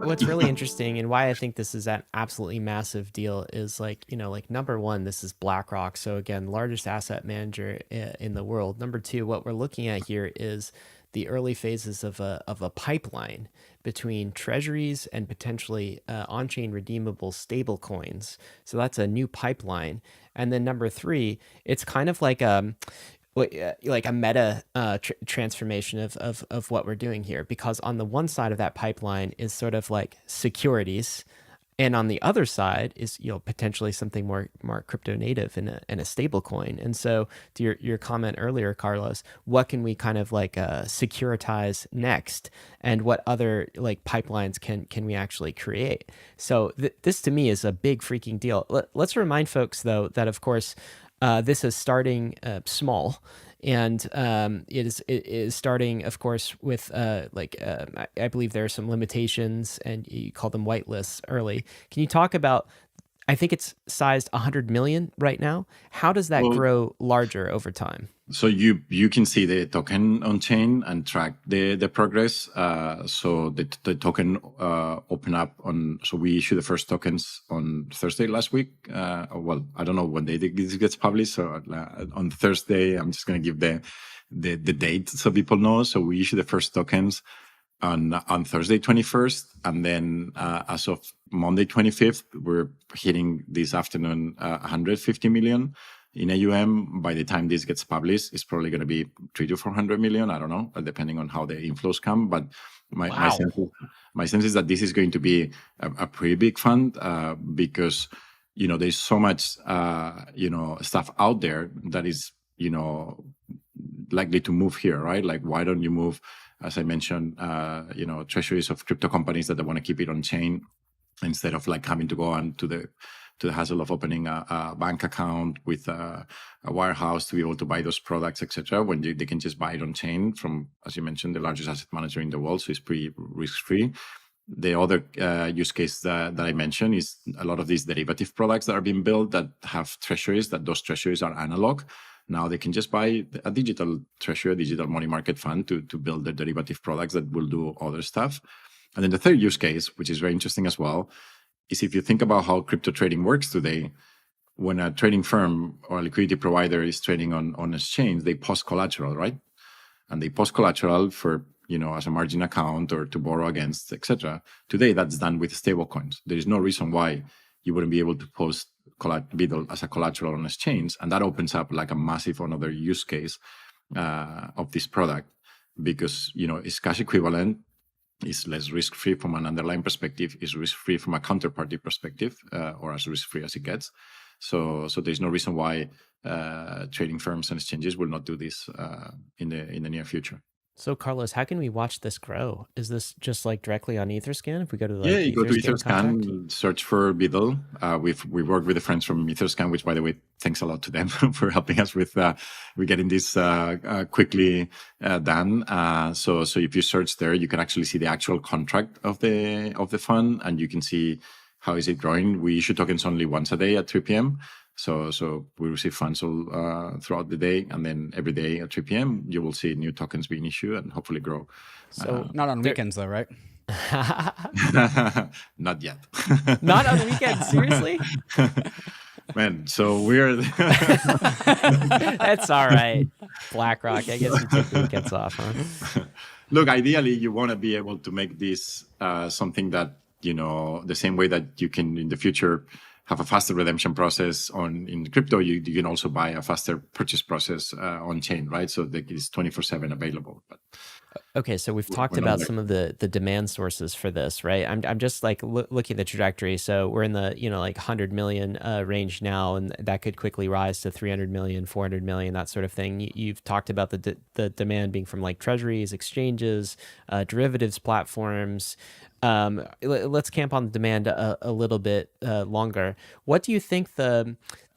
what's really interesting and why I think this is an absolutely massive deal is like, like number one, this is BlackRock. So again, largest asset manager in the world. Number two, what we're looking at here is the early phases of a pipeline between treasuries and potentially on-chain redeemable stable coins. So that's a new pipeline. And then number three, it's kind of like like a meta transformation of what we're doing here, because on the one side of that pipeline is sort of like securities, and on the other side is potentially something more crypto native in a stable coin. And so to your comment earlier, Carlos, what can we kind of like securitize next, and what other like pipelines can we actually create? So this to me is a big freaking deal. Let's remind folks though that of course this is starting small, and it is starting, of course, with I believe there are some limitations, and you call them whitelists early. Can you talk about? I think it's sized 100 million right now. How does that Well, grow larger over time? so you can see the token on chain and track the progress. So the token open up on. So we issued the first tokens on Thursday last week. Well, I don't know when this gets published. So on Thursday, I'm just going to give the date so people know. So we issued the first tokens on Thursday 21st, and then as of Monday 25th, we're hitting this afternoon 150 million in AUM. By the time this gets published, it's probably going to be 300 to 400 million. I don't know, depending on how the inflows come. But my sense is that this is going to be a pretty big fund because there's so much stuff out there that is likely to move here, right? Like, why don't you move, as I mentioned, treasuries of crypto companies that they want to keep it on chain, instead of like having to go on to the hassle of opening a bank account with a wirehouse to be able to buy those products, etc. When they can just buy it on chain from, as you mentioned, the largest asset manager in the world, so it's pretty risk-free. The other use case that I mentioned is a lot of these derivative products that are being built that have treasuries, that those treasuries are analog. Now they can just buy a digital treasury, a digital money market fund to build the derivative products that will do other stuff. And then the third use case, which is very interesting as well, is if you think about how crypto trading works today, when a trading firm or a liquidity provider is trading on exchange, they post collateral, right? And they post collateral for, as a margin account or to borrow against, etc. Today, that's done with stablecoins. There is no reason why you wouldn't be able to post BUIDL as a collateral on exchange. And that opens up like a massive another use case of this product, because, it's cash equivalent, is less risk-free from an underlying perspective, is risk-free from a counterparty perspective, or as risk-free as it gets. So there's no reason why trading firms and exchanges will not do this in the near future. So Carlos, how can we watch this grow? Is this just like directly on Etherscan? If we go to the You go to Etherscan, Etherscan, search for BUIDL. We work with the friends from Etherscan, which, by the way, thanks a lot to them for helping us with getting this quickly done. So if you search there, you can actually see the actual contract of the fund, and you can see how is it growing. We issue tokens only once a day at 3 p.m. So we receive funds all throughout the day, and then every day at 3 p.m. you will see new tokens being issued and hopefully grow. So not on weekends though, right? Not yet. Not on weekends, seriously? Man, so we're That's all right. BlackRock, I guess you take the weekends off, huh? Look, ideally, you want to be able to make this something that, the same way that you can in the future have a faster redemption process in crypto, you can also buy a faster purchase process on chain, right? So that it's 24/7 available. But okay, so we've talked about some of the demand sources for this, right? I'm just like looking at the trajectory. So we're in the like 100 million range now, and that could quickly rise to 300 million, 400 million, that sort of thing. You've talked about the demand being from like treasuries, exchanges, derivatives platforms. Let's camp on the demand a little bit longer. What do you think the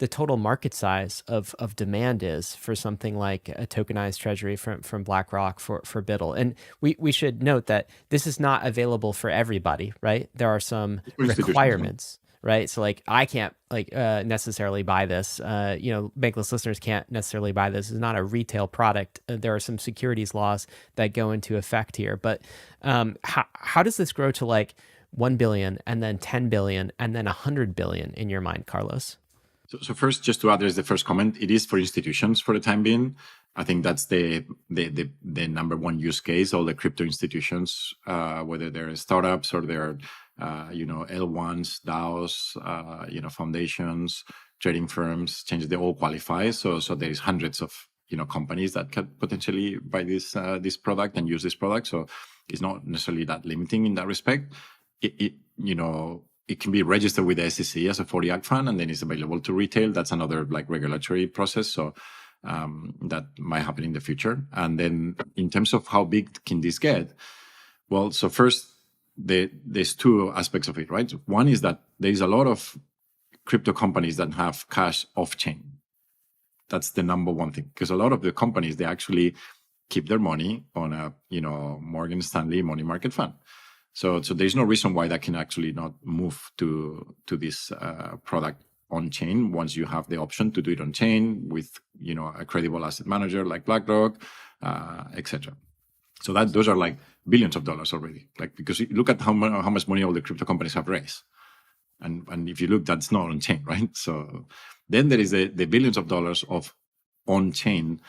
total market size of demand is for something like a tokenized treasury from BlackRock for BUIDL? And we should note that this is not available for everybody, right? There are some requirements, right? So like I can't necessarily buy this. Bankless listeners can't necessarily buy this. It's not a retail product. There are some securities laws that go into effect here. But how does this grow to like 1 billion, and then 10 billion, and then 100 billion in your mind, Carlos? So first, just to address the first comment, it is for institutions for the time being. I think that's the number one use case. All the crypto institutions, whether they're startups or they're L1s, DAOs, foundations, trading firms, changes, they all qualify. So there is hundreds of companies that could potentially buy this product and use this product. So it's not necessarily that limiting in that respect. It can be registered with the SEC as a 40 Act fund, and then it's available to retail. That's another regulatory process. So that might happen in the future. And then in terms of how big can this get? Well, so first, there's two aspects of it, right? One is that there's a lot of crypto companies that have cash off chain. That's the number one thing, because a lot of the companies, they actually keep their money on a Morgan Stanley money market fund. So there's no reason why that can actually not move to this product on chain once you have the option to do it on chain with a credible asset manager like BlackRock, etc. So those are like billions of dollars already. Because you look at how much money all the crypto companies have raised, and if you look, that's not on chain, right? So then there is the billions of dollars of on chain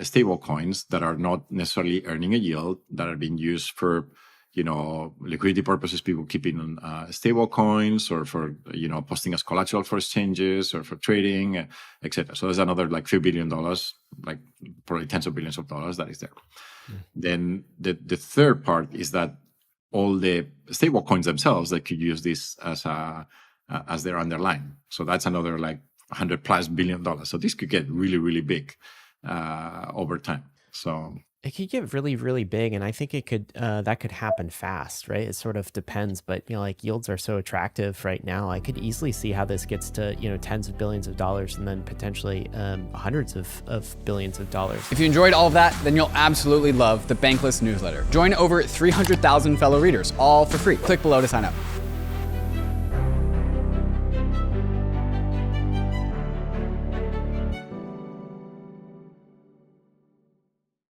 stable coins that are not necessarily earning a yield, that are being used for liquidity purposes, people keeping stable coins, or for posting as collateral for exchanges, or for trading, etc. So there's another few $1 billion, probably tens of billions of dollars that is there. Then the third part is that all the stable coins themselves, that could use this as their underlying. So that's another $100+ billion. So this could get really, really big over time. So it could get really, really big, and I think it could that could happen fast, right? It sort of depends, but yields are so attractive right now. I could easily see how this gets to tens of billions of dollars, and then potentially hundreds of billions of dollars. If you enjoyed all of that, then you'll absolutely love the Bankless newsletter. Join over 300,000 fellow readers, all for free. Click below to sign up.